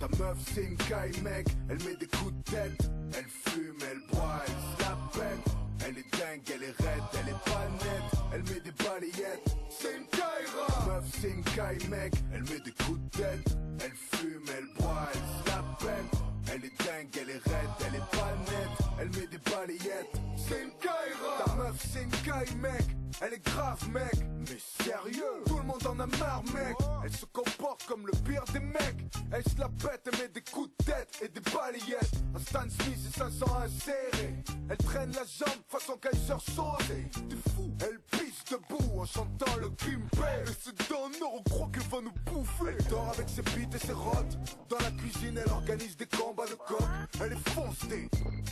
Ta meuf c'est une caille mec, elle met des coups de tête. Elle fume, elle boit, elle se la pète. Elle est dingue, elle est raide, elle est pas nette. Elle met des balayettes, c'est une caïra. Ta meuf c'est une caille mec, elle met des coups de tête. Elle fume, elle boit, elle se la pète. Elle est dingue, elle est raide, elle est pas nette. Elle met des balayettes, c'est une caïra. Ta meuf c'est une caille mec, elle est grave mec. Mais sérieux, tout le monde en a marre mec. Elle se comporte comme le pire des mecs. Elle se la pète, elle met des coups de tête et des balayettes. Un Stan Smith et 500 insérés. Elle traîne la jambe façon Kaiser Soze. T'es fou, elle pisse debout en chantant le Green Bay. Et c'est d'un heure, on croit qu'elle va nous bouffer. Elle dort avec ses bites et ses rottes. Dans la cuisine, elle organise des combats de coq. Elle est foncée,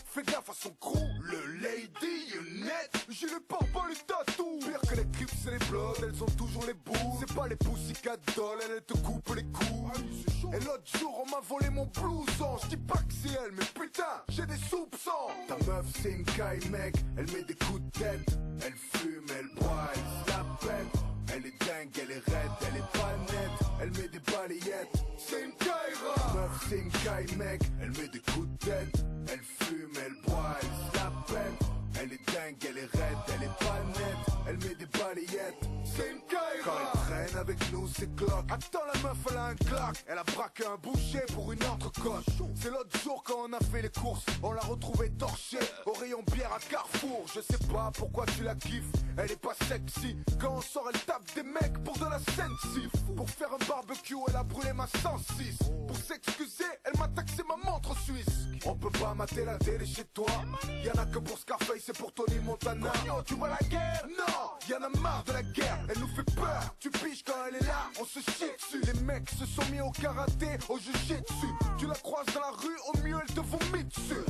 fais gaffe à son crew. Le Lady Unit, j'ai les pare-balles les tatous. Pire que les Crips et les Bloods, elles ont toujours les bouts. C'est pas les Pussycat Dolls, elles te coupent les couilles. Et l'autre jour on m'a volé mon blouson. J'dis pas que c'est elle, mais putain, j'ai des soupçons. Ta meuf c'est une caille mec, elle met des coups de tête. Elle fume, elle boit, elle se la pète. Elle est dingue, elle est raide, elle est pas nette. Elle met des balayettes, c'est une caïra. Ta meuf c'est une caille mec, elle met des coups de tête. Elle fume, elle boit, elle se la pète. Elle est dingue, elle est raide, elle est pas nette. Elle met des balayettes, c'est une caïra. Quand elle traîne avec nous c'est cloque. Attends, la meuf elle a un claque. Elle a braqué un boucher pour une entrecôte. C'est l'autre jour quand on a fait les courses, on l'a retrouvée torchée au rayon bière à Carrefour. Je sais pas pourquoi tu la kiffes, elle est pas sexy. Quand on sort elle tape des mecs pour de la sensi. Pour faire un barbecue elle a brûlé ma 106. Pour s'excuser elle m'a taxé ma montre suisse. On peut pas mater la télé chez toi. Y'en a que pour Scarface et pour Tony Montana. Yo, tu vois la guerre? Non, y'en a marre de la guerre, elle nous fait peur. Tu piges quand elle est là, on se chie dessus. Les mecs se sont mis au karaté, au jiu-jitsu. Tu la croises dans la rue, au mieux elle te vomit dessus.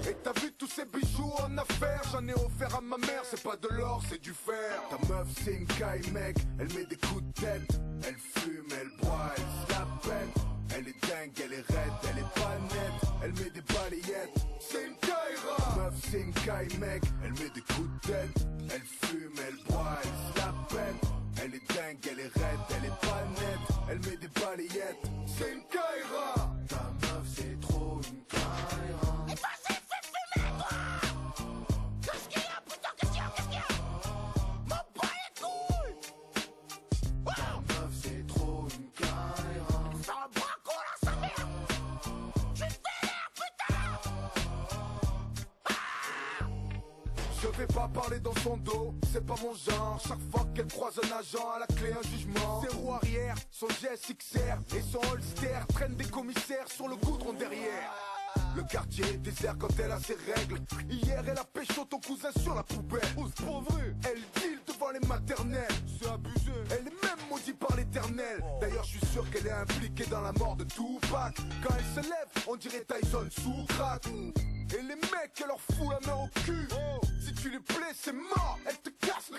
Et t'as vu tous ces bijoux en affaires? J'en ai offert à ma mère, c'est pas de l'or, c'est du fer. Ta meuf c'est une caille mec, elle met des coups de tête. Elle fume, elle boit, elle se la pète. Elle est dingue, elle est raide, elle est pas nette. Elle met des balayettes, c'est une caïra. Ta meuf c'est une caille mec, elle met des coups de tête. Elle fume, elle boit, elle se la pète. Elle est dingue, elle est raide, elle est pas nette. Elle met des balayettes, c'est une caïra. Ta meuf c'est trop une caïra. Je vais pas parler dans son dos, c'est pas mon genre. Chaque fois qu'elle croise un agent, à la clé un jugement. Ses roues arrière, son GSXR et son holster traînent des commissaires sur le goudron derrière. Le quartier est désert quand elle a ses règles. Hier elle a pécho ton cousin sur la poubelle. Oh c'est pas vrai. Elle deal devant les maternelles. C'est abusé. Elle est même maudite par l'éternel. D'ailleurs je suis sûr qu'elle est impliquée dans la mort de Tupac. Quand elle se lève, on dirait Tyson sous crack. Et les mecs elle leur fout la main au cul. Si tu lui plais c'est mort, elle te casse.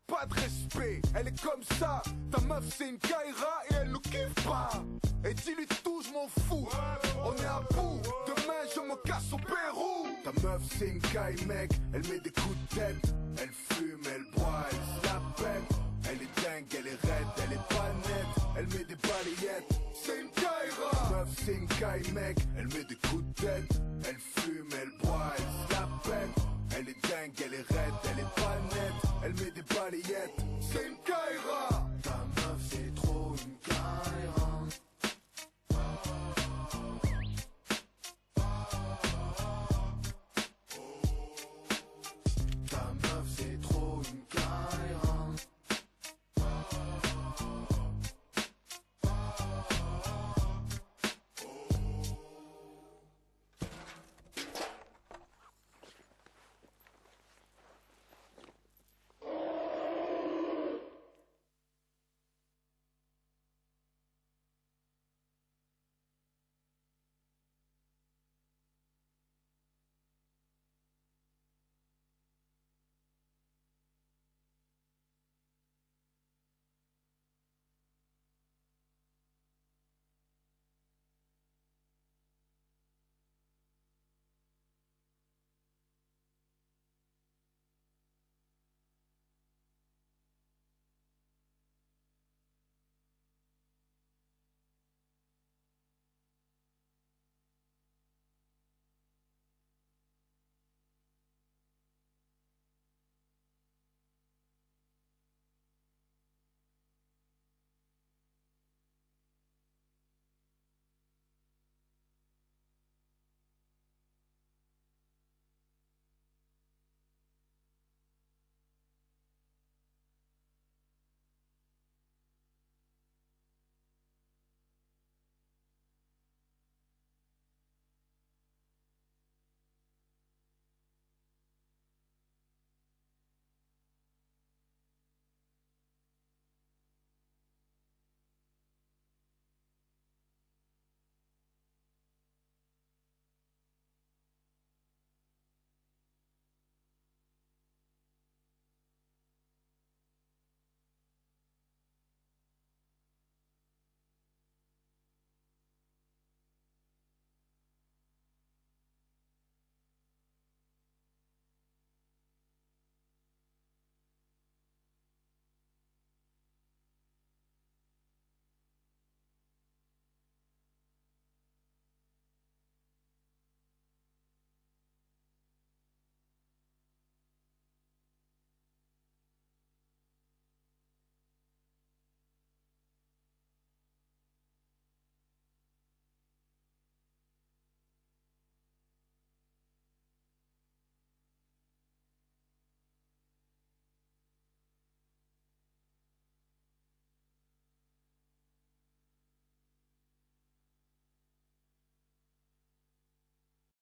Pas de respect, elle est comme ça. Ta meuf c'est une caïra et elle nous kiffe pas. Et dis-lui tout je m'en fous. On est à bout, demain je me casse au Pérou. Ta meuf c'est une caille mec, elle met des coups de tête. Elle fume, elle boit, elle se la pète. Elle est dingue, elle est raide, elle est pas nette. Elle met des balayettes, c'est une caïra. Ta meuf c'est une caille mec, elle met des coups de tête. Elle fume, elle boit.